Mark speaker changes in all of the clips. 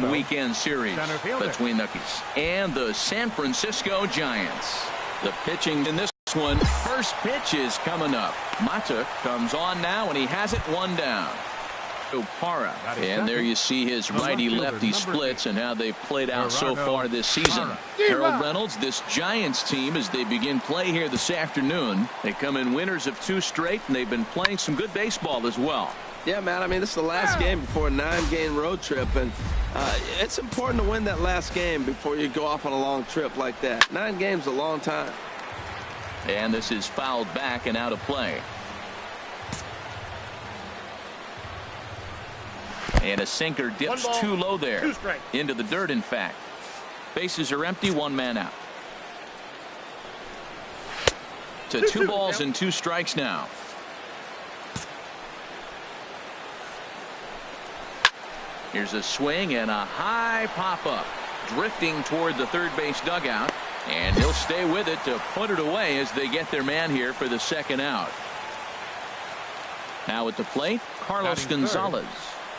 Speaker 1: weekend series between the Rockies and the San Francisco Giants. The pitching in this one. First pitch is coming up. Mata comes on now, and he has it one down. Opara. And there you see his righty-lefty splits and how they've played out so far this season. Harold Reynolds, this Giants team, as they begin play here this afternoon, they come in winners of 2 straight, and they've been playing some good baseball as well.
Speaker 2: Yeah, man, I mean, this is the last game before a 9-game road trip, and it's important to win that last game before you go off on a long trip like that. 9 games is a long time.
Speaker 1: And this is fouled back and out of play. And a sinker dips too low there. Into the dirt, in fact. Bases are empty, 1 man out. To 2 balls and 2 strikes now. Here's a swing and a high pop-up. Drifting toward the third base dugout. And he'll stay with it to put it away as they get their man here for the second out. Now at the plate, Carlos Gonzalez.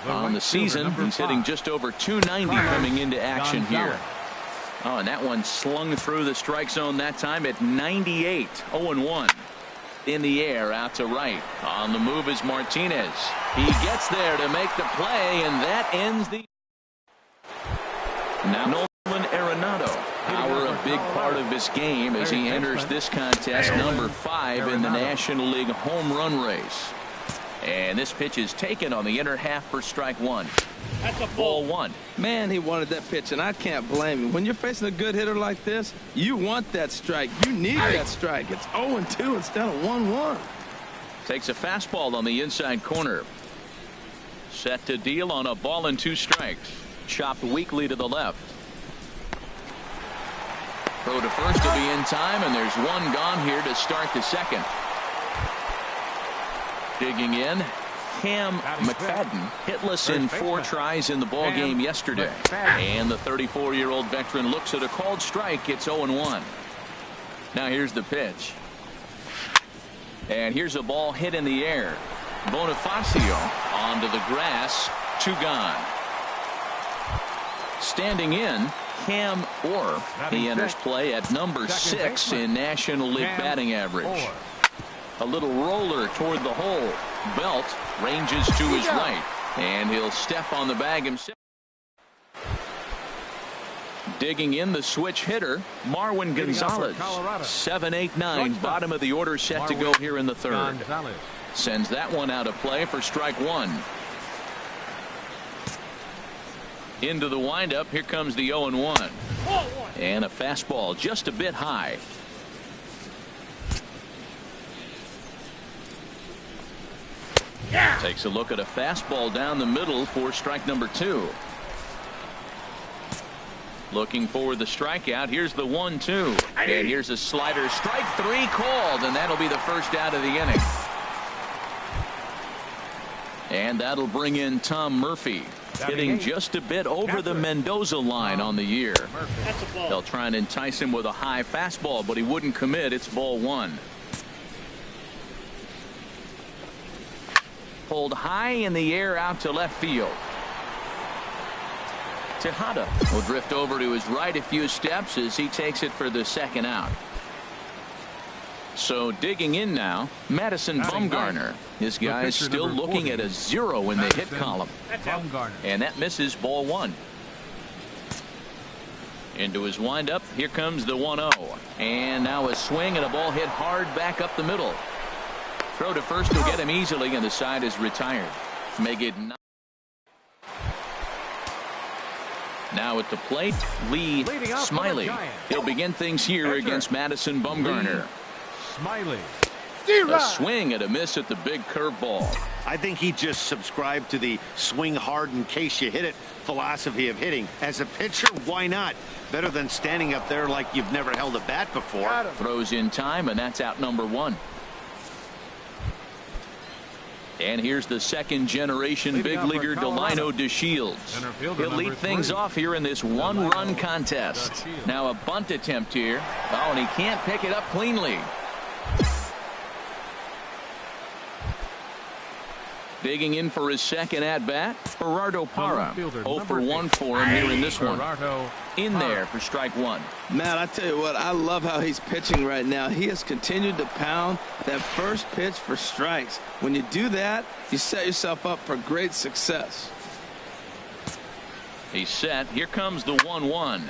Speaker 1: On the season, he's hitting just over 290 coming into action here. Oh, and that one slung through the strike zone that time at 98. 0-1. In the air out to right. On the move is Martinez. He gets there to make the play, and that ends the. Now Nolan Arenado. Power a big part of his game as he enters this contest, number 5 in the National League home run race. And this pitch is taken on the inner half for strike 1. That's a ball 1.
Speaker 2: Man, he wanted that pitch, and I can't blame him. When you're facing a good hitter like this, you want that strike. You need that strike. It's 0-2 instead of 1-1.
Speaker 1: Takes a fastball on the inside corner. Set to deal on a ball and 2 strikes. Chopped weakly to the left. Throw to first to be in time, and there's 1 gone here to start the second. Digging in, Cam McFadden, hitless in 4 tries in the ball game yesterday. And the 34-year-old veteran looks at a called strike. It's 0-1. Now here's the pitch. And here's a ball hit in the air. Bonifacio onto the grass. 2 gone. Standing in, Cam Orr. He enters play at number 6 in National League batting average. A little roller toward the hole. Belt ranges to his right, and he'll step on the bag himself. Digging in, the switch hitter, Marwin Gonzalez. 7-8-9, bottom of the order, set to go here in the third. Sends that one out of play for strike 1. Into the windup, here comes the 0-1. And a fastball just a bit high. Takes a look at a fastball down the middle for strike number 2. Looking for the strikeout. Here's the 1-2. And here's a slider. Strike 3 called, and that'll be the first out of the inning. And that'll bring in Tom Murphy, hitting just a bit over the Mendoza line on the year. They'll try and entice him with a high fastball, but he wouldn't commit. It's ball 1. Pulled high in the air out to left field. Tejada will drift over to his right a few steps as he takes it for the second out. So digging in now, Madison Bumgarner. His guy's still looking at a 0 in the hit column. And that misses, ball 1. Into his windup. Here comes the 1-0. And now a swing and a ball hit hard back up the middle. Throw to first will get him easily, and the side is retired. Make it 9. Now at the plate, Lee Smiley. He'll begin things here against Madison Bumgarner.
Speaker 3: Smiley.
Speaker 1: A swing and a miss at the big curveball.
Speaker 4: I think he just subscribed to the swing hard in case you hit it philosophy of hitting. As a pitcher, why not? Better than standing up there like you've never held a bat before.
Speaker 1: Throws in time, and that's out number 1. And here's the second-generation big leaguer Delino DeShields. He'll lead things off here in this 1-run contest. Now a bunt attempt here. Oh, and he can't pick it up cleanly. Digging in for his second at-bat, Gerardo Parra. 0 for 1 for him here in this one. In there for strike one.
Speaker 2: Matt, I tell you what, I love how he's pitching right now. He has continued to pound that first pitch for strikes. When you do that, you set yourself up for great success.
Speaker 1: He's set. Here comes the 1-1.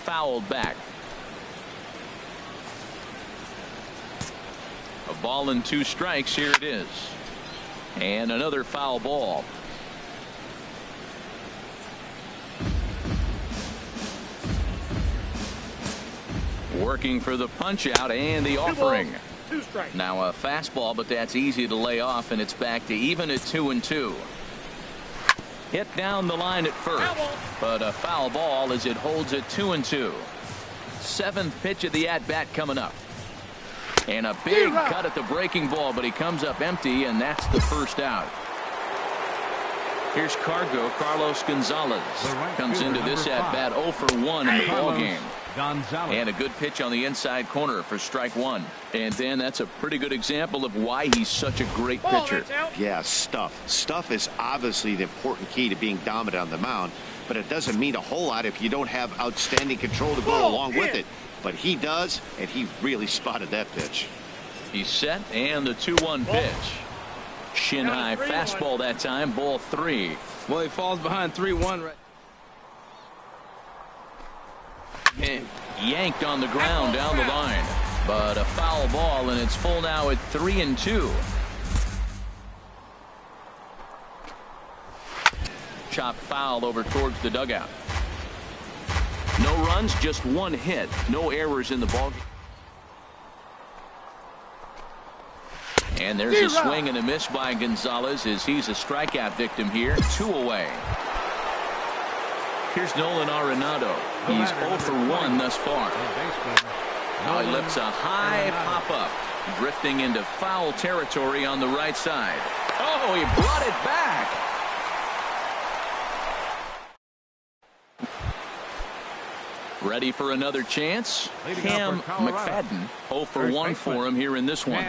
Speaker 1: Fouled back. A ball and 2 strikes. Here it is. And another foul ball. Working for the punch out and the offering.
Speaker 3: 2 strikes.
Speaker 1: Now a fastball, but that's easy to lay off, and it's back to even at 2-2. Hit down the line at first, but a foul ball as it holds at 2-2. 7th pitch of the at-bat coming up. And a big cut at the breaking ball, but he comes up empty, and that's the first out. Here's Carlos Gonzalez. Comes into this at-bat 0 for 1 in the ballgame. And a good pitch on the inside corner for strike one. And then that's a pretty good example of why he's such a great pitcher.
Speaker 4: Yeah, stuff. Stuff is obviously the important key to being dominant on the mound, but it doesn't mean a whole lot if you don't have outstanding control to go along with it. But he does, and he really spotted that pitch.
Speaker 1: He's set, and the 2-1 pitch. Shin high fastball that time, ball 3.
Speaker 2: Well, he falls behind 3-1 right.
Speaker 1: And yanked on the ground down the line, but a foul ball, and it's full now at 3-2. Chopped foul over towards the dugout. No runs, just 1 hit. No errors in the ball. And there's a swing and a miss by Gonzalez as he's a strikeout victim here. 2 away. Here's Nolan Arenado. He's 0 for 1 thus far. Now he lifts a high pop-up, drifting into foul territory on the right side. Oh, he brought it back. Ready for another chance? Cam McFadden. 0 for 1 for him here in this one.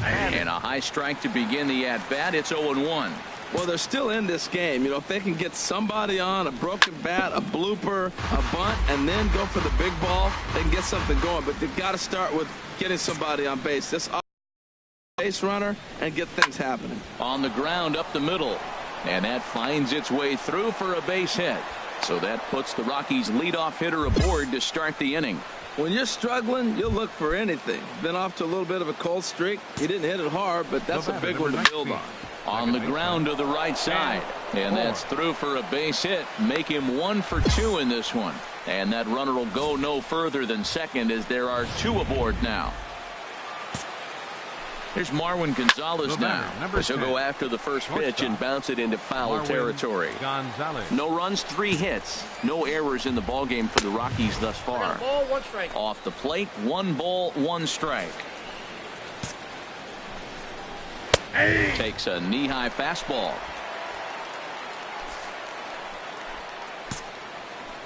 Speaker 1: And a high strike to begin the at-bat. It's 0-1.
Speaker 2: Well, they're still in this game. You know, if they can get somebody on, a broken bat, a blooper, a bunt, and then go for the big ball, they can get something going. But they've got to start with getting somebody on base. This base runner and get things happening.
Speaker 1: On the ground up the middle. And that finds its way through for a base hit. So that puts the Rockies' leadoff hitter aboard to start the inning.
Speaker 2: When you're struggling, you'll look for anything. Been off to a little bit of a cold streak. He didn't hit it hard, but that's a big one to build on.
Speaker 1: On the ground to the right side. And that's through for a base hit. Make him 1 for 2 in this one. And that runner will go no further than second as there are 2 aboard now. Here's Marwin Gonzalez now. He'll go after the first pitch and bounce it into foul territory. No runs, 3 hits. No errors in the ballgame for the Rockies thus far.
Speaker 3: Ball, 1 strike.
Speaker 1: Off the plate, 1 ball, 1 strike. Takes a knee-high fastball.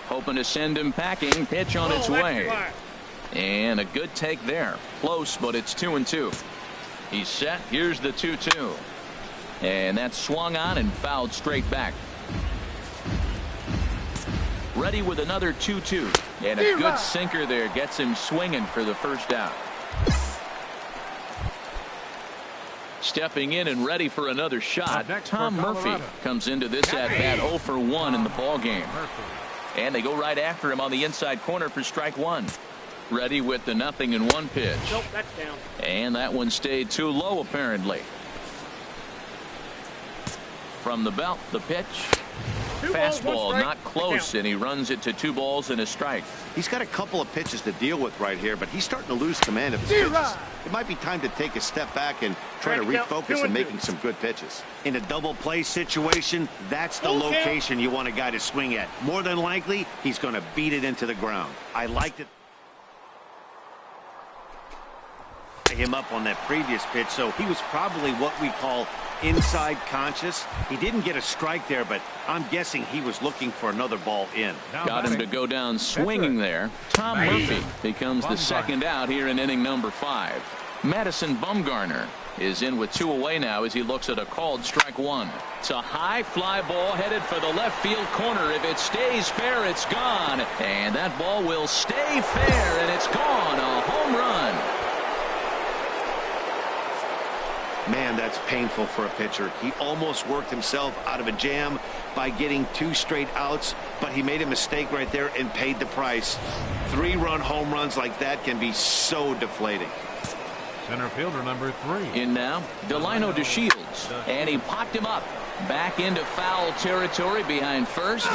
Speaker 1: Hoping to send him packing. Pitch on its way. And a good take there. Close, but it's 2-2. He's set. Here's the 2-2. And that's swung on and fouled straight back. Ready with another 2-2. And a good sinker there gets him swinging for the first out. Stepping in and ready for another shot, Tom Murphy comes into this at-bat 0 for 1 in the ballgame. And they go right after him on the inside corner for strike one. Ready with the 0-1 pitch.
Speaker 3: Nope, that's down.
Speaker 1: And that one stayed too low apparently. From the belt, the pitch. Fastball not close, and he runs it to 2 balls and a strike.
Speaker 4: He's got a couple of pitches to deal with right here, but he's starting to lose command of his pitches. It might be time to take a step back and try to refocus on making some good pitches. In a double play situation, that's the location you want a guy to swing at. More than likely, he's going to beat it into the ground. I liked it. Him up on that previous pitch, so he was probably what we call inside conscious. He didn't get a strike there, but I'm guessing he was looking for another ball in.
Speaker 1: Got him to go down swinging there. Tom Murphy becomes the second out here in inning number 5. Madison Bumgarner is in with 2 away now as he looks at a called strike 1. It's a high fly ball headed for the left field corner. If it stays fair, it's gone. And that ball will stay fair, and it's gone. A home run.
Speaker 4: Man, that's painful for a pitcher. He almost worked himself out of a jam by getting 2 straight outs, but he made a mistake right there and paid the price. 3-run home runs like that can be so deflating.
Speaker 3: Center fielder number 3.
Speaker 1: In now, Delino DeShields, and he popped him up back into foul territory behind first.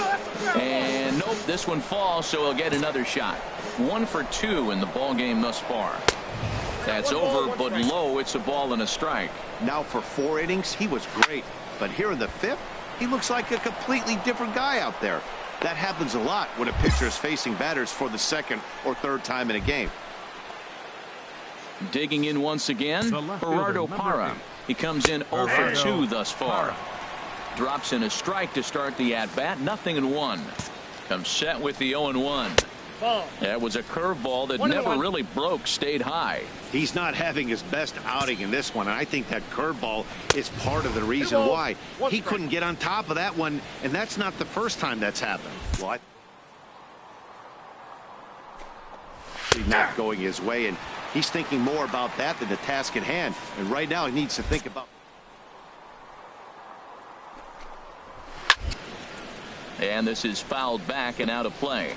Speaker 1: And nope, this one falls, so he'll get another shot. 1 for 2 in the ball game thus far. That's over, but low. It's a ball and a strike.
Speaker 4: Now for 4 innings, he was great. But here in the 5th, he looks like a completely different guy out there. That happens a lot when a pitcher is facing batters for the 2nd or 3rd time in a game.
Speaker 1: Digging in once again, Gerardo Parra. He comes in 0 for 2 thus far. Drops in a strike to start the at-bat. 0-1. Comes set with the 0-1. That was a curveball that never really broke, stayed high.
Speaker 4: He's not having his best outing in this one, and I think that curveball is part of the reason why. He couldn't get on top of that one, and that's not the first time that's happened. What? Not going his way, and he's thinking more about that than the task at hand. And right now he needs to think about.
Speaker 1: And this is fouled back and out of play.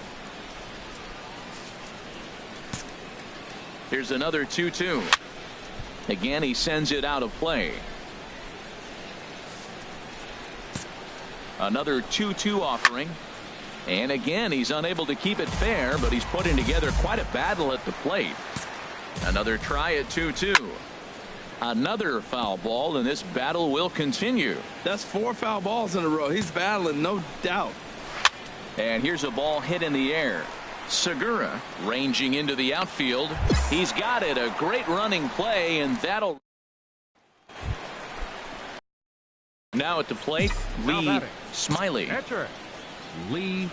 Speaker 1: Here's another 2-2. Again, he sends it out of play. Another 2-2 offering. And again, he's unable to keep it fair, but he's putting together quite a battle at the plate. Another try at 2-2. Another foul ball, and this battle will continue.
Speaker 2: That's 4 foul balls in a row. He's battling, no doubt.
Speaker 1: And here's a ball hit in the air. Segura ranging into the outfield. He's got it. A great running play, and that'll. Now at the plate, Lee Smiley.
Speaker 3: Catcher, Lee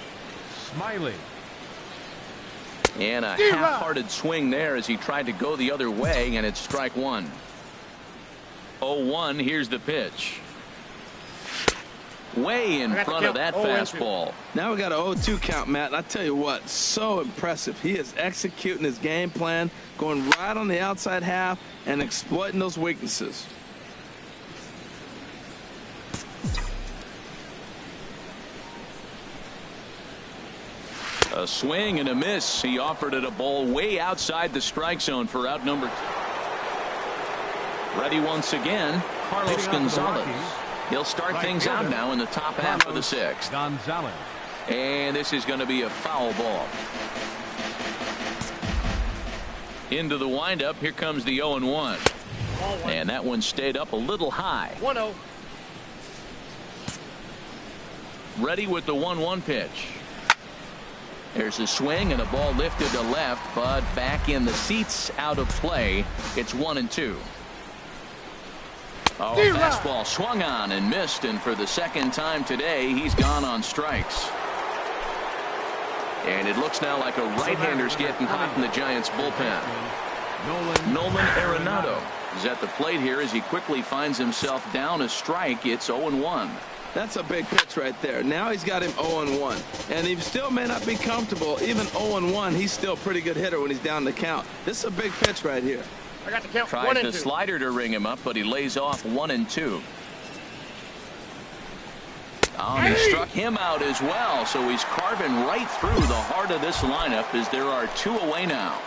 Speaker 3: Smiley.
Speaker 1: And a half-hearted swing there as he tried to go the other way, and it's strike 1. 0-1. Here's the pitch. Way in front of that fastball.
Speaker 2: Now we got an 0-2 count, Matt. And I tell you what, so impressive. He is executing his game plan, going right on the outside half and exploiting those weaknesses.
Speaker 1: A swing and a miss. He offered it a ball way outside the strike zone for out number 2. Ready once again, Carlos Gonzalez. He'll start things out now in the top half of the 6th.
Speaker 3: Gonzalez.
Speaker 1: And this is going to be a foul ball. Into the windup. Here comes the 0-1. And that one stayed up a little high.
Speaker 5: 1-0.
Speaker 1: Ready with the 1-1 pitch. There's a swing and a ball lifted to left, but back in the seats, out of play. It's 1-2. Oh, fastball swung on and missed, and for the 2nd time today, he's gone on strikes. And it looks now like a right-hander's getting hot in the Giants bullpen. Nolan Arenado is at the plate here as he quickly finds himself down a strike. It's 0-1.
Speaker 2: That's a big pitch right there. Now he's got him 0-1. And he still may not be comfortable. Even 0-1, he's still a pretty good hitter when he's down the count. This is a big pitch right here.
Speaker 5: I got the count.
Speaker 1: Tries the slider to ring him up, but he lays off 1-2. He struck him out as well, so he's carving right through the heart of this lineup as there are 2 away now.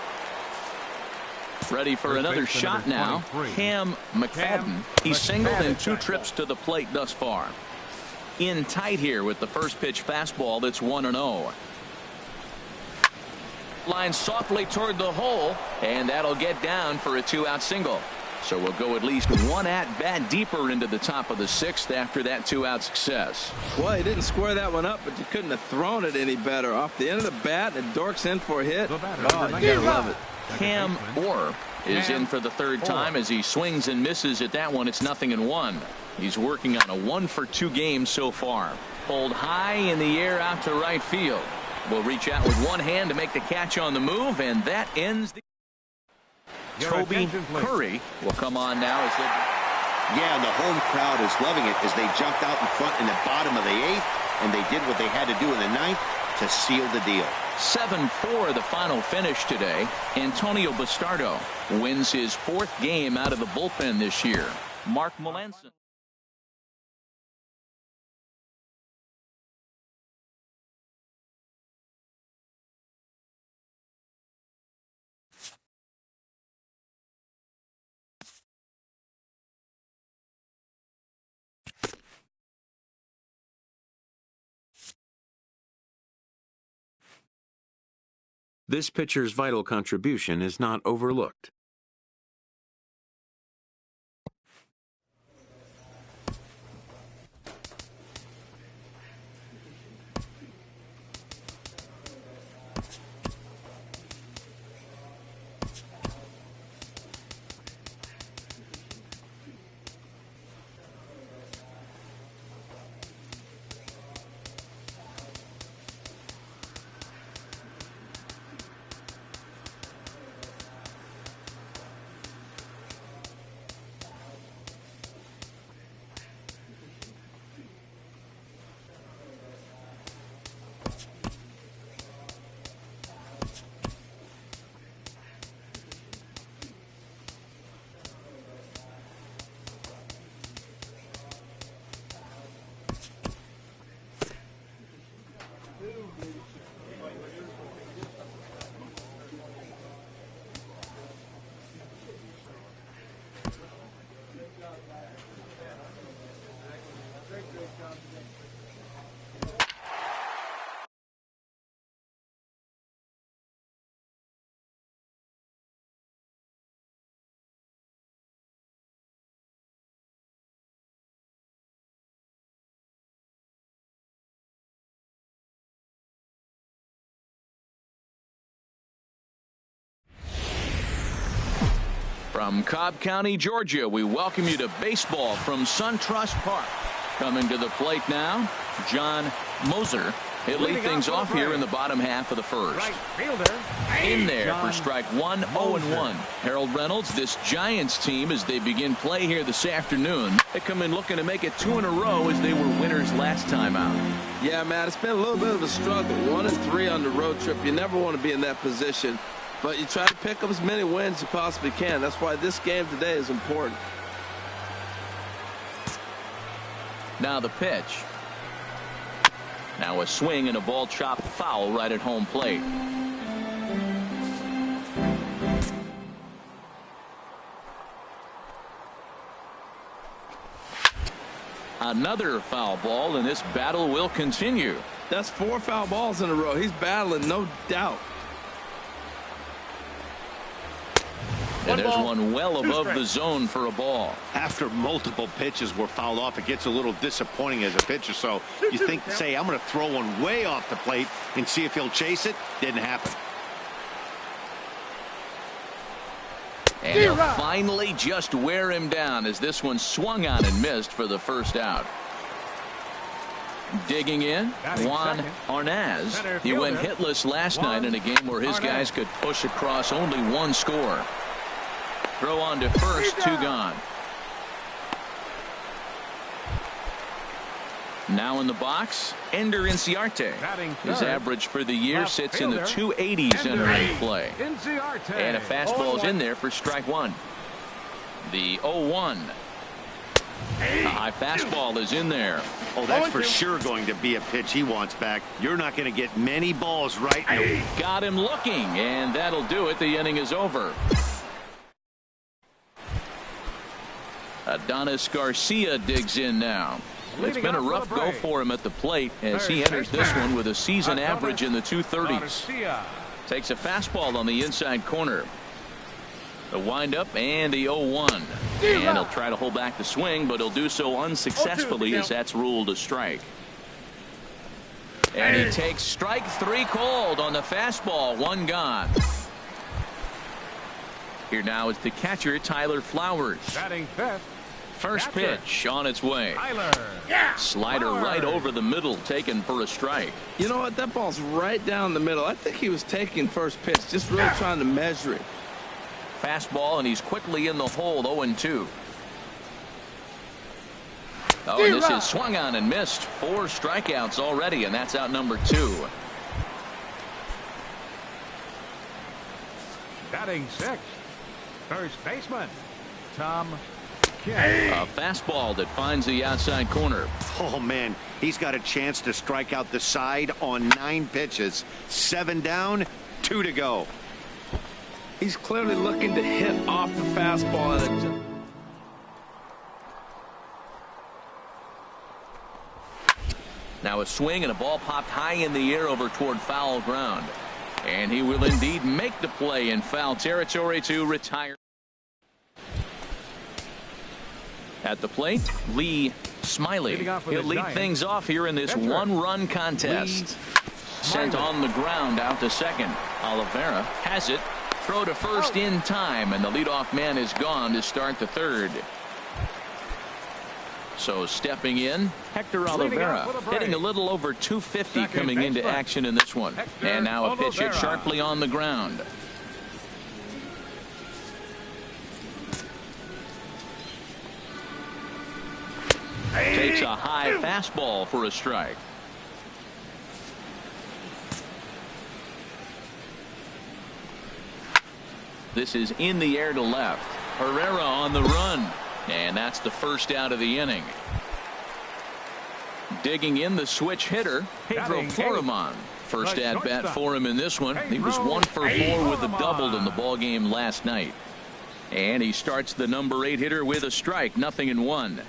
Speaker 1: Ready for another shot now. Cam McFadden. He's singled in 2 trips to the plate thus far. In tight here with the first pitch fastball that's 1-0. Line softly toward the hole, and that'll get down for a 2-out single. So we'll go at least 1 at-bat deeper into the top of the 6th after that 2-out success.
Speaker 2: Well, he didn't square that one up, but you couldn't have thrown it any better. Off the end of the bat, and Dork's in for a hit. Oh, you gotta love it.
Speaker 1: Cam Orr is in for the 3rd time as he swings and misses at that one. It's 0-1. He's working on a 1-for-2 game so far. Pulled high in the air out to right field. Will reach out with one hand to make the catch on the move, and that ends the Toby Curry will come on now as they...
Speaker 4: Yeah, and the home crowd is loving it as they jumped out in front in the bottom of the 8th, and they did what they had to do in the 9th to seal the deal.
Speaker 1: 7-4 the final finish today. Antonio Bastardo wins his 4th game out of the bullpen this year. Mark Melanson.
Speaker 5: This pitcher's vital contribution is not overlooked.
Speaker 1: From Cobb County, Georgia, we welcome you to baseball from SunTrust Park. Coming to the plate now, John Moser. He'll lead things off here in the bottom half of the first.
Speaker 3: Right fielder.
Speaker 1: In there for strike one, 0-1. Harold Reynolds, this Giants team, as they begin play here this afternoon, they come in looking to make it 2 in a row as they were winners last time out.
Speaker 2: Yeah, Matt, it's been a little bit of a struggle. 1-3 on the road trip. You never want to be in that position, but you try to pick up as many wins as you possibly can. That's why this game today is important.
Speaker 1: Now the pitch. Now a swing and a ball chopped foul right at home plate. Another foul ball, and this battle will continue.
Speaker 2: That's 4 foul balls in a row. He's battling, no doubt.
Speaker 1: And there's one well above the zone for a ball.
Speaker 4: After multiple pitches were fouled off, it gets a little disappointing as a pitcher. So you think, say, I'm going to throw one way off the plate and see if he'll chase it. Didn't happen.
Speaker 1: And he'll finally just wear him down as this one swung on and missed for the first out. Digging in, Juan Arnaz. He went hitless last night in a game where his guys could push across only 1 score. Throw on to first, 2 gone. Now in the box, Ender Inciarte. His average for the year sits in the 280s entering play. And a fastball's in there for strike 1. The 0-1. A high fastball is in there.
Speaker 4: Oh, that's for sure going to be a pitch he wants back. You're not going to get many balls right now.
Speaker 1: Got him looking, and that'll do it. The inning is over. Adonis Garcia digs in now. It's been a rough go for him at the plate as he enters this one with a season average in the 230s. Takes a fastball on the inside corner. The windup and the 0-1. And he'll try to hold back the swing, but he'll do so unsuccessfully as that's ruled a strike. And he takes strike 3 called on the fastball. 1 gone. Here now is the catcher, Tyler Flowers.
Speaker 3: Batting fifth.
Speaker 1: First pitch on its way. Slider right over the middle, taken for a strike.
Speaker 2: You know what? That ball's right down the middle. I think he was taking first pitch, just really trying to measure it.
Speaker 1: Fastball, and he's quickly in the hole. 0-2. Oh, and this is swung on and missed. 4 strikeouts already, and that's out number 2.
Speaker 3: Batting 6th, first baseman, Tom.
Speaker 1: A fastball that finds the outside corner.
Speaker 4: Oh, man, he's got a chance to strike out the side on 9 pitches. 7 down, 2 to go.
Speaker 2: He's clearly looking to hit off the fastball.
Speaker 1: Now a swing and a ball popped high in the air over toward foul ground. And he will indeed make the play in foul territory to retire. At the plate, Lee Smiley. He'll lead things off here in this one-run contest. Sent on the ground out to second. Oliveira has it. Throw to first in time, and the leadoff man is gone to start the third. So stepping in, Hector Oliveira, hitting a little over 250 coming into action in this one. And now a pitch hit sharply on the ground. Takes a high fastball for a strike. This is in the air to left. Herrera on the run. And that's the first out of the inning. Digging in the switch hitter, Pedro Florimon. First at bat for him in this one. He was 1 for 4 with a double in the ball game last night. And he starts the number 8 hitter with a strike. 0-1.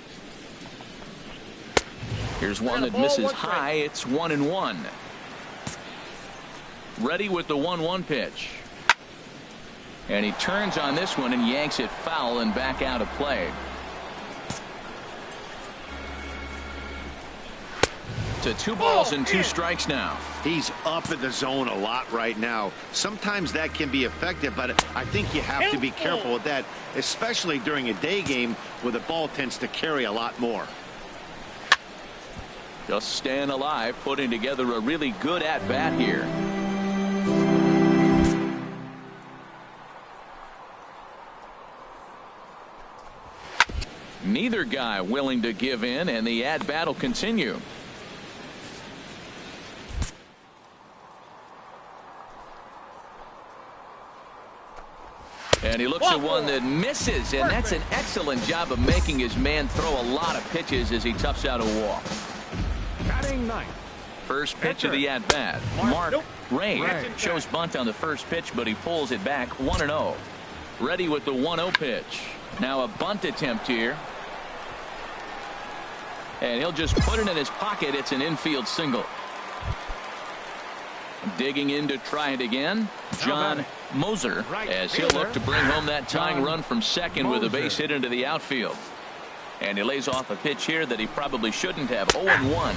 Speaker 1: Here's one that misses high. It's 1-1. Ready with the 1-1 pitch. And he turns on this one and yanks it foul and back out of play. To 2 balls and 2 strikes now.
Speaker 4: He's up in the zone a lot right now. Sometimes that can be effective, but I think you have to be careful with that, especially during a day game where the ball tends to carry a lot more.
Speaker 1: Just staying alive, putting together a really good at-bat here. Neither guy willing to give in, and the at-bat will continue. And he looks at one that misses, and that's an excellent job of making his man throw a lot of pitches as he toughs out a walk.
Speaker 3: Batting 9th.
Speaker 1: First pitch of the at-bat. Mark Ray shows bunt on the first pitch, but he pulls it back. 1-0. Ready with the 1-0 pitch. Now a bunt attempt here. And he'll just put it in his pocket. It's an infield single. Digging in to try it again, John Moser, as he'll look to bring home that tying run from second with a base hit into the outfield. And he lays off a pitch here that he probably shouldn't have. 0-1.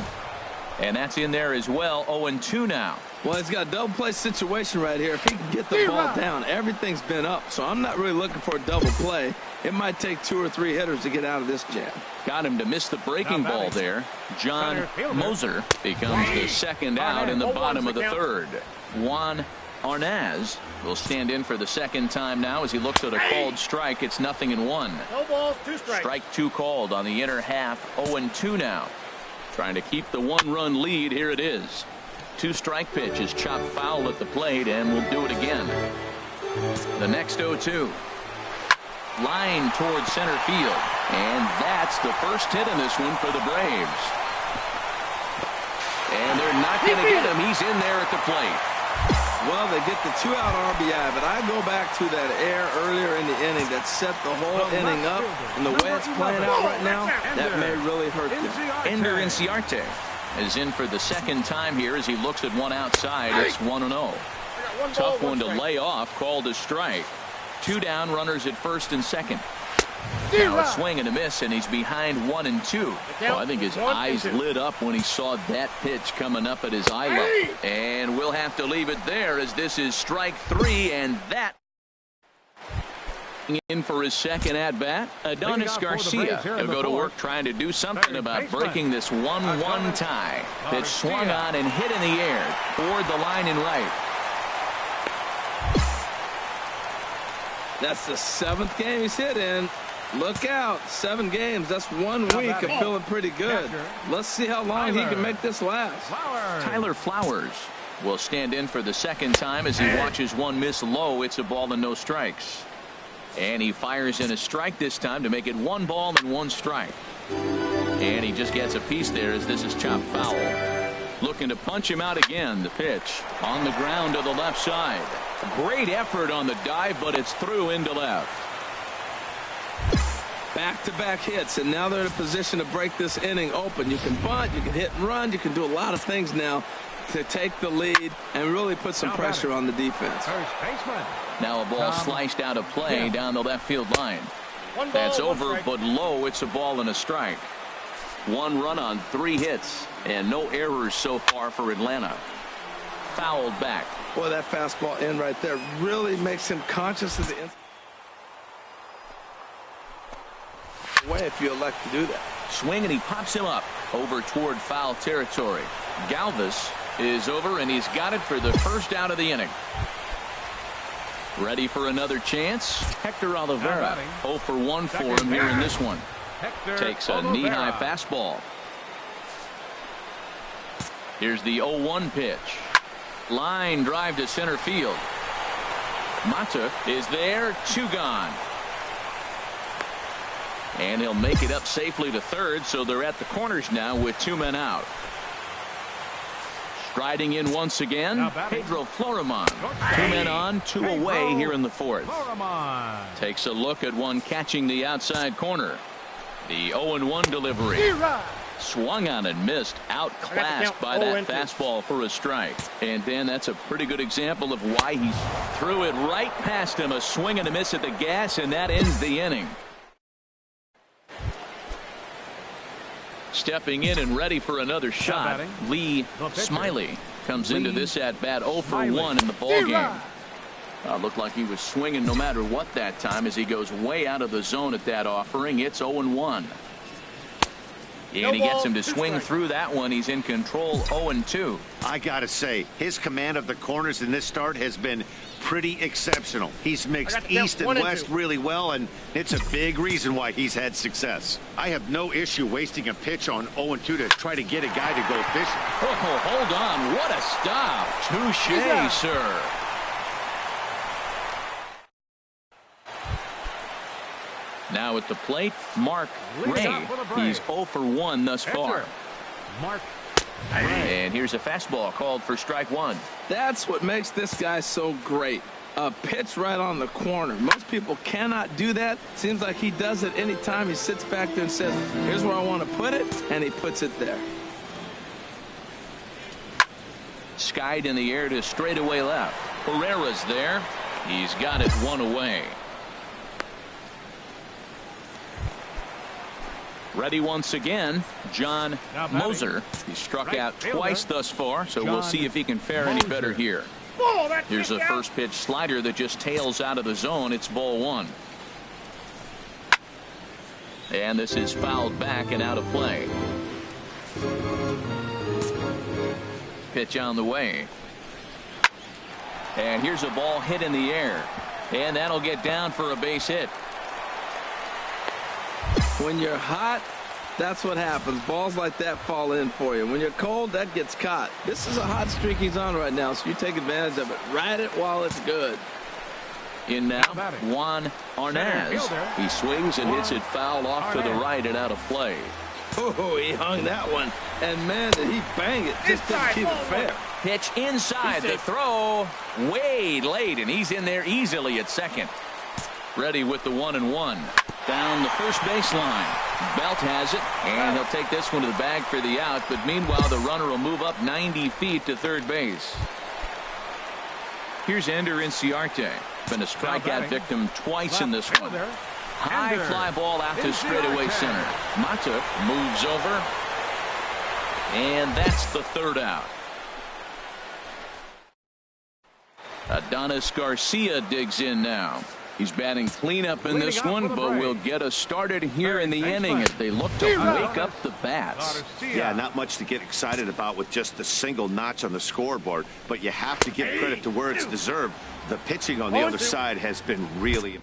Speaker 1: And that's in there as well. 0-2 now.
Speaker 2: Well, he's got a double play situation right here. If he can get the ball down, everything's been up. So I'm not really looking for a double play. It might take 2 or 3 hitters to get out of this jam.
Speaker 1: Got him to miss the breaking ball there. John Moser becomes the second out in the bottom of the third. Juan Arnaz will stand in for the second time now as he looks at a called strike. It's 0-1.
Speaker 6: No balls, 2 strikes.
Speaker 1: Strike 2 called on the inner half. 0-2 now. Trying to keep the 1-run lead. Here it is. 2-strike pitch is chopped foul at the plate, and we'll do it again. The next 0-2. Line towards center field. And that's the first hit in this one for the Braves. And they're not going to get him. He's in there at the plate.
Speaker 2: Well, they get the 2-out RBI, but I go back to that error earlier in the inning that set the whole inning up, and the way it's playing out right now, that may really hurt them.
Speaker 1: Ender Inciarte is in for the second time here as he looks at one outside. It's 1-0. Tough one to lay off, called a strike. 2 down, runners at first and second. Now a swing and a miss, and he's behind 1-2. Well, I think his eyes lit up when he saw that pitch coming up at his eye level. And we'll have to leave it there as this is strike 3, and that in for his second at-bat. Adonis Garcia. He'll go to work trying to do something about breaking this 1-1 tie. Pitch swung on and hit in the air toward the line and right.
Speaker 2: That's the 7th game he's hit in. Look out. 7 games. That's 1 week of feeling pretty good. Let's see how long he can make this last.
Speaker 1: Tyler Flowers will stand in for the 2nd time as he watches one miss low. It's a ball and no strikes. And he fires in a strike this time to make it 1 ball and 1 strike. And he just gets a piece there as this is chopped foul. Looking to punch him out again. The pitch on the ground to the left side. Great effort on the dive, but it's through into left.
Speaker 2: Back-to-back hits, and now they're in a position to break this inning open. You can bunt, you can hit and run, you can do a lot of things now to take the lead and really put some pressure on the defense.
Speaker 1: Now a ball sliced out of play down the left field line. That's over, but low. It's a ball and a strike. 1 run on 3 hits, and no errors so far for Atlanta. Fouled back.
Speaker 2: Boy, that fastball in right there really makes him conscious of the way if you elect to do that.
Speaker 1: Swing, and he pops him up over toward foul territory. Galvis is over, and he's got it for the 1st out of the inning. Ready for another chance. Hector Oliveira 0 for 1 for him here in this one. Takes a knee-high fastball. Here's the 0-1 pitch. Line drive to center field. Mata is there. 2 gone. And he'll make it up safely to 3rd, so they're at the corners now with 2 men out. Striding in once again, Pedro Florimon. 2 men on, 2 away here in the 4th. Takes a look at one catching the outside corner. The 0-1 delivery. Swung on and missed. Outclassed by that fastball for a strike. And Dan, that's a pretty good example of why he threw it right past him. A swing and a miss at the gas, and that ends the inning. Stepping in and ready for another shot, Lee Smiley comes into this at bat 0 for 1 in the ball game. Looked like he was swinging no matter what that time as he goes way out of the zone at that offering. It's 0-1. And he gets him to swing through that one. He's in control. 0-2.
Speaker 4: I gotta say, his command of the corners in this start has been pretty exceptional. He's mixed east and west really well, and it's a big reason why he's had success. I have no issue wasting a pitch on 0-2 to try to get a guy to go fishing.
Speaker 1: Oh, hold on. What a stop. Touche, sir. Now at the plate, Mark Ray. He's 0 for 1 thus far. And here's a fastball called for strike 1.
Speaker 2: That's what makes this guy so great. A pitch right on the corner. Most people cannot do that. Seems like he does it anytime he sits back there and says, here's where I want to put it, and he puts it there.
Speaker 1: Skied in the air to straightaway left. Herrera's there. He's got it 1 away. Ready once again, John Moser. He struck out twice thus far, so we'll see if he can fare any better here. Here's a first pitch slider that just tails out of the zone. It's ball 1. And this is fouled back and out of play. Pitch on the way. And here's a ball hit in the air. And that'll get down for a base hit.
Speaker 2: When you're hot, that's what happens. Balls like that fall in for you. When you're cold, that gets caught. This is a hot streak he's on right now, so you take advantage of it. Ride it while it's good.
Speaker 1: In now, Juan Arnaz. He swings and hits it foul off to the right and out of play.
Speaker 2: Oh, he hung that one. And, man, did he bang it. Just didn't keep it fair.
Speaker 1: Pitch inside. The throw way late, and he's in there easily at second. Ready with the 1-1. Down the first baseline. Belt has it, and he'll take this one to the bag for the out, but meanwhile the runner will move up 90 feet to third base. Here's Ender Inciarte. Been a strikeout victim twice in this one. High fly ball out to straightaway center. Mata moves over, and that's the 3rd out. Adonis Garcia digs in now. He's batting cleanup in this one, but we'll get us started here in the inning as they look to wake up the bats.
Speaker 4: Yeah, not much to get excited about with just the single notch on the scoreboard, but you have to give credit to where it's deserved. The pitching on the other side has been really...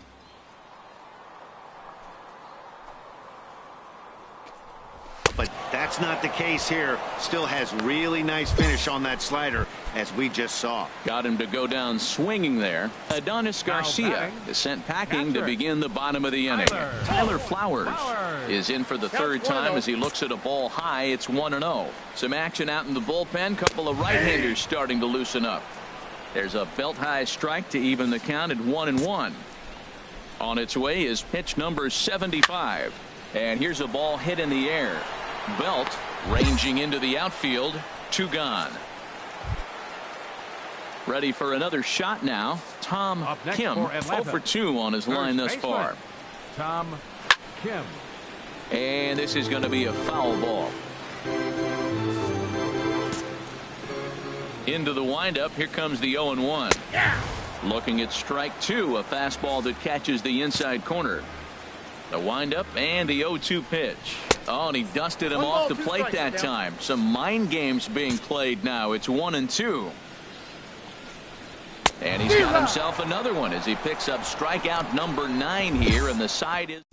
Speaker 4: But that's not the case here. Still has really nice finish on that slider, as we just saw.
Speaker 1: Got him to go down swinging there. Adonis Garcia is sent packing to begin the bottom of the inning. Tyler Flowers is in for the third time as he looks at a ball high. It's 1-0. Some action out in the bullpen. Couple of right-handers starting to loosen up. There's a belt-high strike to even the count at 1-1. On its way is pitch number 75. And here's a ball hit in the air. Belt ranging into the outfield. 2 gone. Ready for another shot now. Tom Kim, 0 for 2 on his line thus far.
Speaker 3: Tom Kim.
Speaker 1: And this is going to be a foul ball. Into the windup. Here comes the 0-1. Looking at strike 2, a fastball that catches the inside corner. The windup and the 0-2 pitch. Oh, and he dusted him off the plate that time. Some mind games being played now. It's 1-2. And he's got himself another one as he picks up strikeout number 9 here, and the side is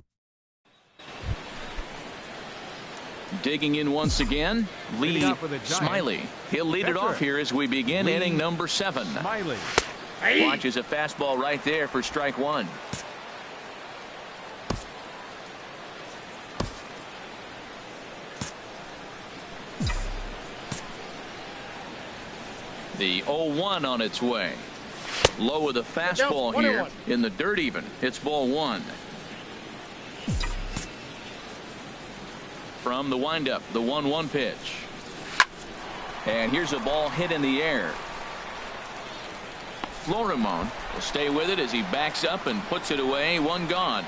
Speaker 1: digging in once again. Lee Smiley. He'll lead it off here as we begin inning number 7.
Speaker 3: Smiley.
Speaker 1: Watches a fastball right there for strike 1. The 0-1 on its way. Low of the fastball here in the dirt even. It's ball 1. From the windup, the 1-1 pitch. And here's a ball hit in the air. Florimon will stay with it as he backs up and puts it away. 1 gone.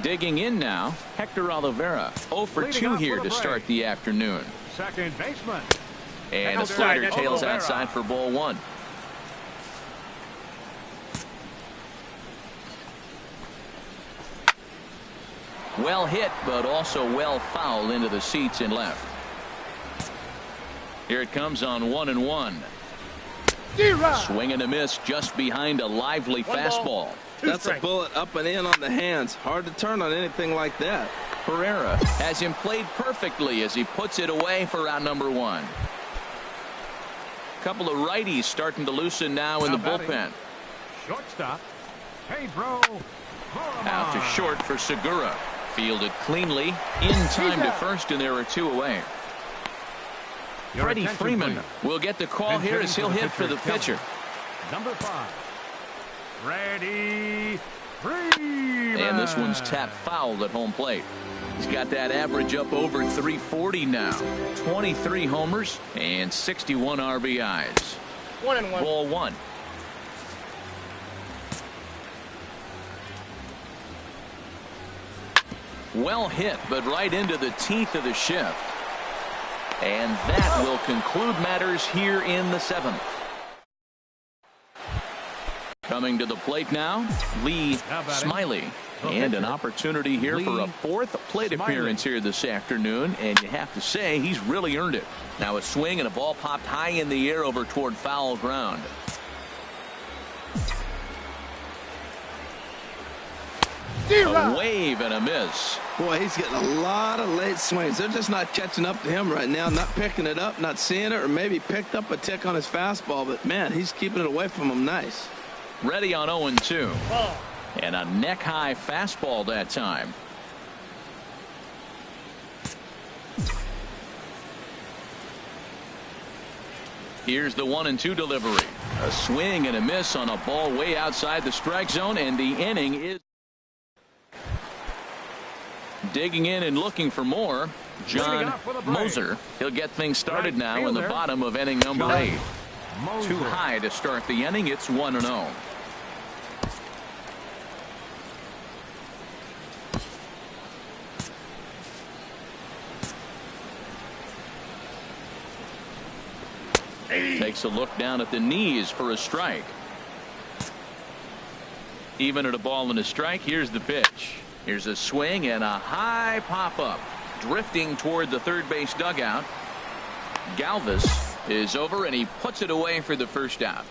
Speaker 1: Digging in now, Hector Oliveira. 0 for 2 here to start the afternoon.
Speaker 3: Second baseman.
Speaker 1: And a slider tails outside for ball 1. Well hit, but also well fouled into the seats and left. Here it comes on 1-1. Swing and a miss just behind a lively fastball.
Speaker 2: That's a bullet up and in on the hands. Hard to turn on anything like that.
Speaker 1: Pereira has him played perfectly as he puts it away for out number 1. Couple of righties starting to loosen now in the bullpen.
Speaker 3: Shortstop, Pedro.
Speaker 1: Out to short for Segura. Fielded cleanly. In time to first, and there are 2 away. Freddie Freeman will get the call here as he'll hit for the pitcher.
Speaker 3: Number 5. Freddie Freeman.
Speaker 1: And this one's tapped foul at home plate. He's got that average up over 340 now. 23 homers and 61 RBIs.
Speaker 6: 1-1.
Speaker 1: Ball 1. Well hit, but right into the teeth of the shift. And that will conclude matters here in the 7th. Coming to the plate now, Lee Smiley. And an opportunity here for a 4th plate appearance here this afternoon. And you have to say he's really earned it. Now a swing and a ball popped high in the air over toward foul ground. A wave and a miss.
Speaker 2: Boy, he's getting a lot of late swings. They're just not catching up to him right now. Not picking it up, not seeing it, or maybe picked up a tick on his fastball. But, man, he's keeping it away from him nice.
Speaker 1: Ready on 0-2. And a neck-high fastball that time. Here's the 1-2 delivery. A swing and a miss on a ball way outside the strike zone, and the inning is digging in and looking for more. John Moser. He'll get things started now in the bottom of inning number 8. Too high to start the inning. It's 1-0. Takes a look down at the knees for a strike. Even at a ball and a strike, here's the pitch. Here's a swing and a high pop-up. Drifting toward the third base dugout. Galvis is over, and he puts it away for the first out.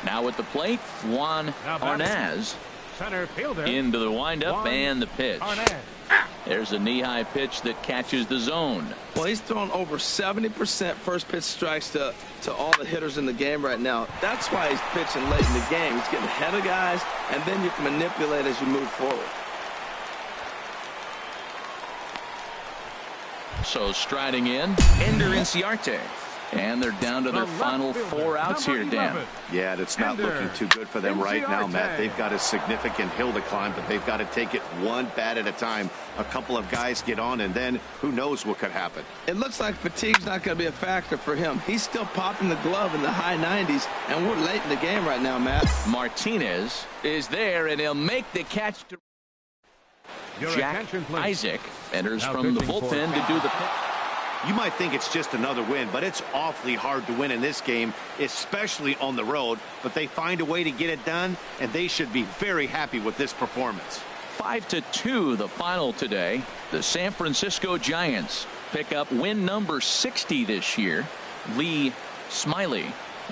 Speaker 1: Now at the plate, Juan Arnaz
Speaker 3: Center fielder.
Speaker 1: into the windup
Speaker 3: Juan
Speaker 1: and the pitch.
Speaker 3: Arnaz.
Speaker 1: There's a knee-high pitch that catches the zone.
Speaker 2: Well, he's thrown over 70% first pitch strikes to all the hitters in the game right now. That's why he's pitching late in the game. He's getting ahead of guys, and then you can manipulate as you move forward.
Speaker 1: So striding in, Ender Inciarte. And they're down to their final 4 outs here, Dan.
Speaker 4: Yeah, it's not looking too good for them right now, Matt. They've got a significant hill to climb, but they've got to take it one bat at a time. A couple of guys get on, and then who knows what could happen.
Speaker 2: It looks like fatigue's not going to be a factor for him. He's still popping the glove in the high 90s, and we're late in the game right now, Matt.
Speaker 1: Martinez is there, and he'll make the catch to Jack Isaac. Enters from the bullpen to do the pitch.
Speaker 4: You might think it's just another win, but it's awfully hard to win in this game, especially on the road. But they find a way to get it done, and they should be very happy with this performance.
Speaker 1: 5-2 the final today. The San Francisco Giants pick up win number 60 this year. Lee Smiley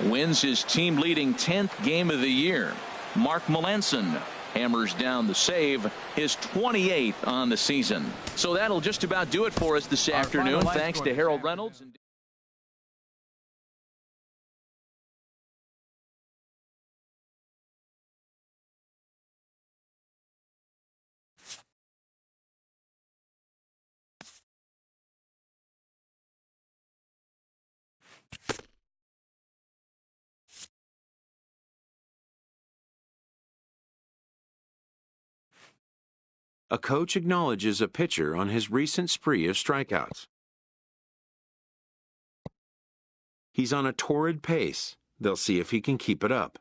Speaker 1: wins his team leading 10th game of the year. Mark Melanson hammers down the save, his 28th on the season. So that'll just about do it for us this afternoon. Thanks to Harold Reynolds.
Speaker 5: A coach acknowledges a pitcher on his recent spree of strikeouts. He's on a torrid pace. They'll see if he can keep it up.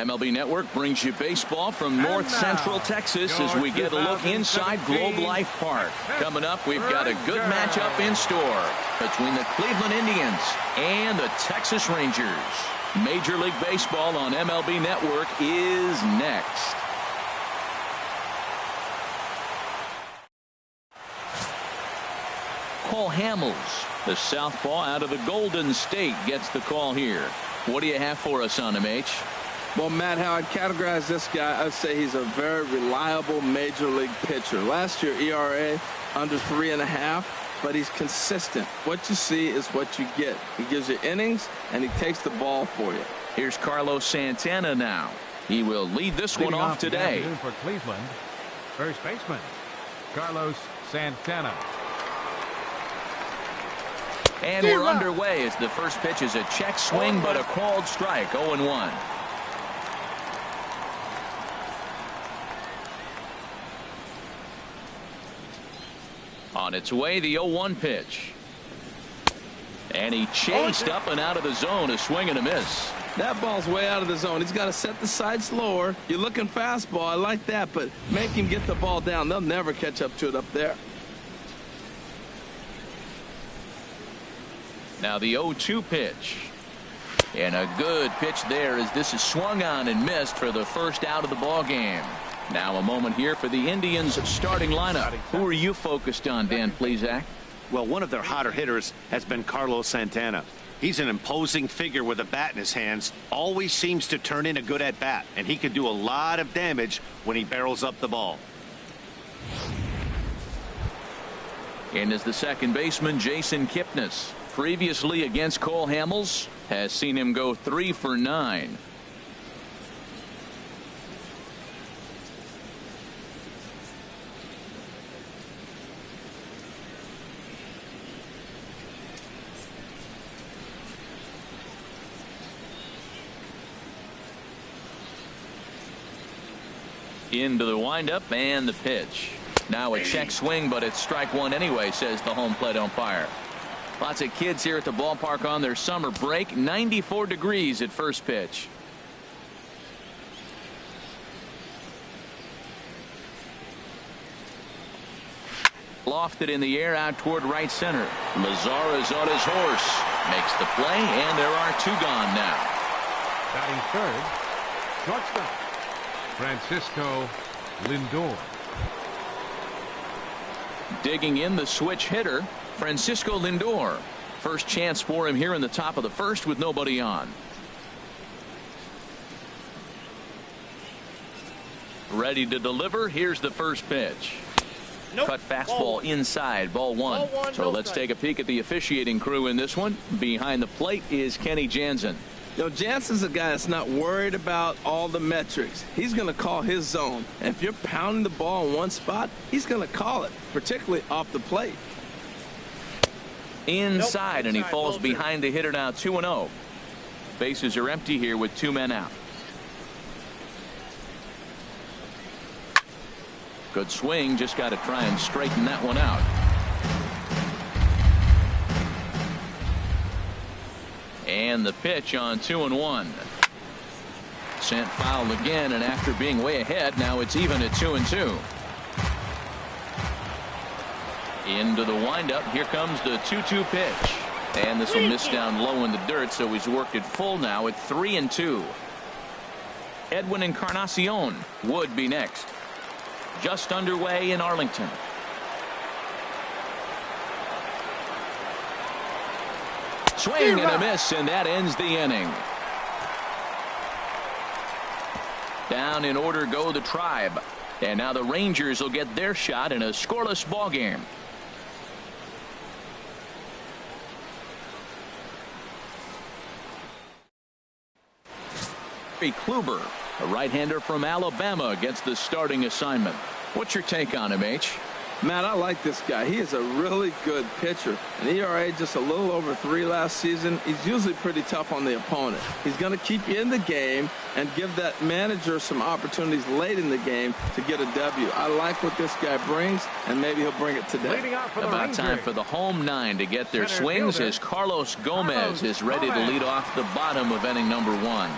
Speaker 1: MLB Network brings you baseball from North Central Texas as we get a look inside Globe Life Park. Coming up, we've got a good matchup in store between the Cleveland Indians and the Texas Rangers. Major League Baseball on MLB Network is next. Cole Hamels, the southpaw out of the Golden State, gets the call here. What do you have for us on him, H?
Speaker 2: Well, Matt, how I'd categorize this guy, I'd say he's a very reliable major league pitcher. Last year, ERA under 3.5, but he's consistent. What you see is what you get. He gives you innings, and he takes the ball for you.
Speaker 1: Here's Carlos Santana now. He will lead this one off today.
Speaker 3: For Cleveland, first baseman, Carlos Santana.
Speaker 1: And we're underway as the first pitch is a check swing, but a called strike, 0-1. On its way, the 0-1 pitch. And he chased up and out of the zone, a swing and a miss.
Speaker 2: That ball's way out of the zone. He's got to set the sides lower. You're looking fastball. I like that, but make him get the ball down. They'll never catch up to it up there.
Speaker 1: Now the 0-2 pitch. And a good pitch there as this is swung on and missed for the first out of the ball game. Now a moment here for the Indians starting lineup. Who are you focused on, Dan Plesac?
Speaker 4: Well, one of their hotter hitters has been Carlos Santana. He's an imposing figure with a bat in his hands. Always seems to turn in a good at bat, and he can do a lot of damage when he barrels up the ball.
Speaker 1: And as the second baseman, Jason Kipnis, previously against Cole Hamels, has seen him go 3 for 9. Into the windup and the pitch. Now a check swing, but it's strike one anyway, says the home plate umpire. Lots of kids here at the ballpark on their summer break. 94 degrees at first pitch. Lofted in the air out toward right center. Mazara's on his horse. Makes the play, and there are two gone now.
Speaker 3: Batting third, shortstop, Francisco Lindor.
Speaker 1: Digging in the switch hitter, Francisco Lindor. First chance for him here in the top of the first with nobody on. Ready to deliver. Here's the first pitch.
Speaker 6: Nope.
Speaker 1: Cut fastball inside, ball one. So let's take a peek at the officiating crew in this one. Behind the plate is Kenny Jansen.
Speaker 2: You know, Jansen's a guy that's not worried about all the metrics. He's going to call his zone. And if you're pounding the ball in one spot, he's going to call it, particularly off the plate.
Speaker 1: Inside, and he falls behind the hitter now, 2-0. Bases are empty here with two men out. Good swing, just got to try and straighten that one out. And the pitch on 2-1. Sent foul again, and after being way ahead, now it's even at 2-2. Into the windup. Here comes the 2-2 pitch. And this will miss down low in the dirt, so he's worked it full now at 3-2. Edwin Encarnacion would be next. Just underway in Arlington. Swing and a miss, and that ends the inning. Down in order go the Tribe. And now the Rangers will get their shot in a scoreless ball game. Kluber, a right-hander from Alabama, gets the starting assignment. What's your take on him, H?
Speaker 2: Matt, I like this guy. He is a really good pitcher. An ERA just a little over 3 last season. He's usually pretty tough on the opponent. He's going to keep you in the game and give that manager some opportunities late in the game to get a W. I like what this guy brings, and maybe he'll bring it today.
Speaker 1: About time for the home nine to get their swings as Carlos Gomez is ready to lead off the bottom of inning number one.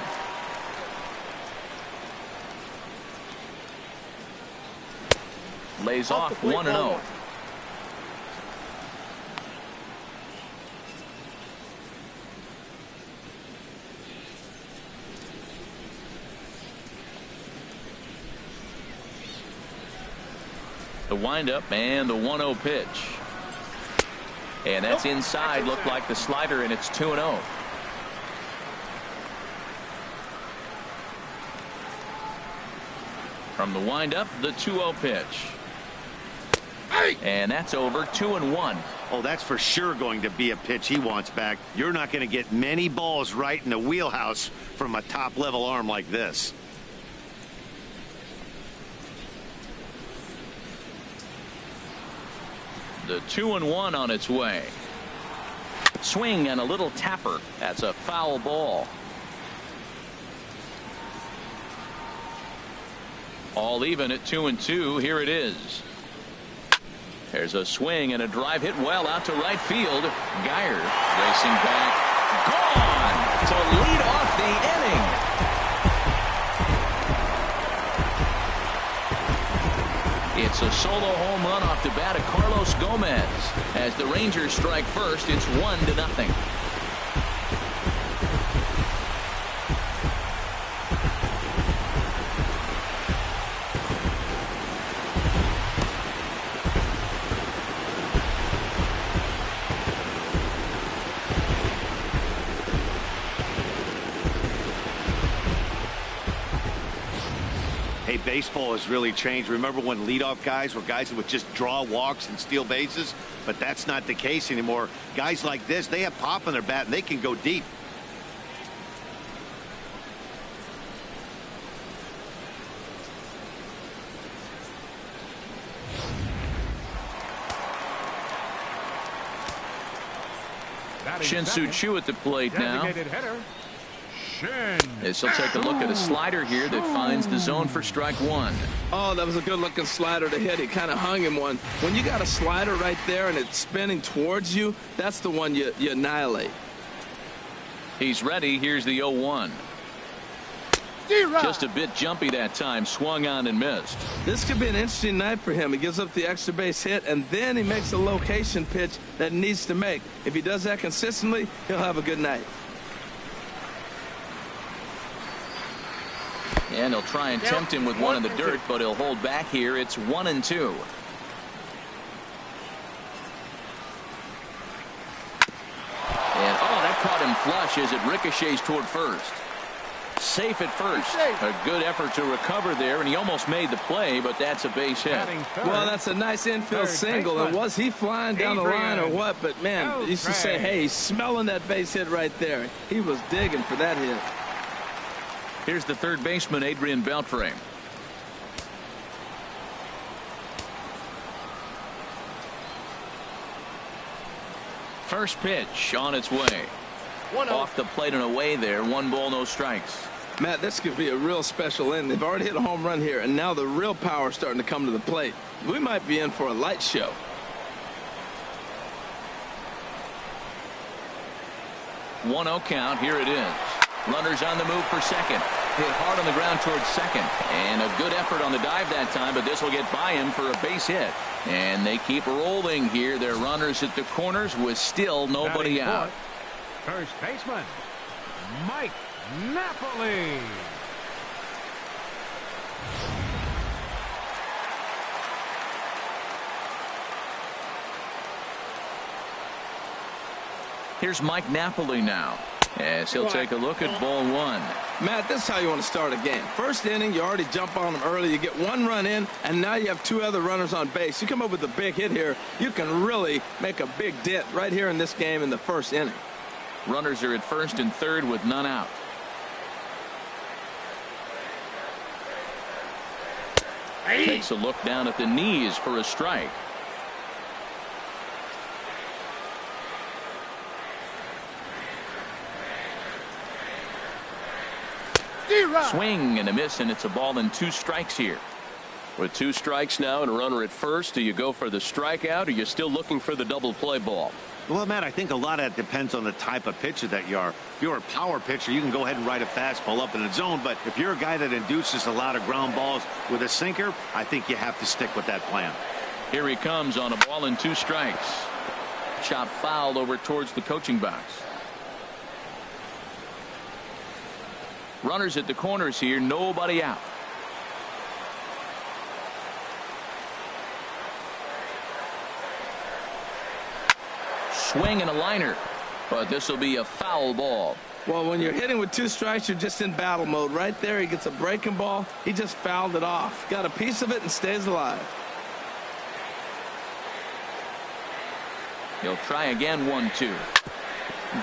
Speaker 1: Lays off 1-0. The windup and the 1-0 pitch. And that's inside. Looked like the slider, and it's 2-0. From the windup, the 2-0 pitch. And that's over, 2-1.
Speaker 4: Oh, that's for sure going to be a pitch he wants back. You're not going to get many balls right in the wheelhouse from a top-level arm like this.
Speaker 1: The 2-1 on its way. Swing and a little tapper. That's a foul ball. All even at 2-2. Here it is. There's a swing and a drive hit well out to right field. Geyer racing back. Gone to lead off the inning. It's a solo home run off the bat of Carlos Gomez. As the Rangers strike first, it's 1-0.
Speaker 4: Baseball has really changed. Remember when leadoff guys were guys that would just draw walks and steal bases? But that's not the case anymore. Guys like this, they have pop in their bat and they can go deep.
Speaker 1: Shin-Soo Choo at the plate now.
Speaker 3: Hitter,
Speaker 1: This will take a look at a slider here that finds the zone for strike one.
Speaker 2: Oh, that was a good-looking slider to hit. He kind of hung him one. When you got a slider right there and it's spinning towards you, that's the one you annihilate.
Speaker 1: He's ready. Here's the 0-1. Just a bit jumpy that time. Swung on and missed.
Speaker 2: This could be an interesting night for him. He gives up the extra base hit, and then he makes a location pitch that he needs to make. If he does that consistently, he'll have a good night.
Speaker 1: And he'll try and tempt him with one in the dirt, but he'll hold back here. It's 1-2. And oh, that caught him flush as it ricochets toward first. Safe at first. A good effort to recover there, and he almost made the play, but that's a base hit.
Speaker 2: Well, that's a nice infield single. And was he flying down the line or what? But, man, you used to say, hey, he's smelling that base hit right there. He was digging for that hit.
Speaker 1: Here's the third baseman, Adrian Beltre. First pitch on its way. Off the plate and away there. 1 ball, no strikes.
Speaker 2: Matt, this could be a real special inning. They've already hit a home run here, and now the real power is starting to come to the plate. We might be in for a light show.
Speaker 1: One 0 count. Here it is. Runners on the move for second. Hit hard on the ground towards second. And a good effort on the dive that time, but this will get by him for a base hit. And they keep rolling here. Their runners at the corners with still nobody out.
Speaker 3: First baseman, Mike Napoli.
Speaker 1: Here's Mike Napoli now, as he'll take a look at ball one.
Speaker 2: Matt, this is how you want to start a game. First inning, you already jump on them early. You get 1 run in, and now you have 2 other runners on base. You come up with a big hit here, you can really make a big dent right here in this game in the first inning.
Speaker 1: Runners are at first and third with none out. Takes a look down at the knees for a strike. Swing and a miss, and it's a ball and 2 strikes here.
Speaker 6: With 2 strikes now and a runner at first, do you go for the strikeout, or are you still looking for the double play ball?
Speaker 4: Well, Matt, I think a lot of that depends on the type of pitcher that you are. If you're a power pitcher, you can go ahead and ride a fastball up in the zone. But if you're a guy that induces a lot of ground balls with a sinker, I think you have to stick with that plan.
Speaker 1: Here he comes on a ball and 2 strikes. Chop fouled over towards the coaching box. Runners at the corners here, nobody out. Swing and a liner, but this will be a foul ball.
Speaker 2: Well, when you're hitting with 2 strikes, you're just in battle mode. Right there, he gets a breaking ball. He just fouled it off. Got a piece of it and stays alive.
Speaker 1: He'll try again. 1-2.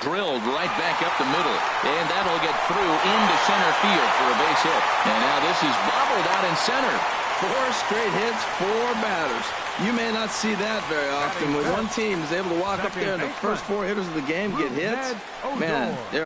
Speaker 1: Drilled right back up the middle, and that'll get through into center field for a base hit. And now this is bobbled out in center.
Speaker 2: 4 straight hits, 4 batters. You may not see that very often when one team is able to walk up there and the first 4 hitters of the game get hits. Man, they're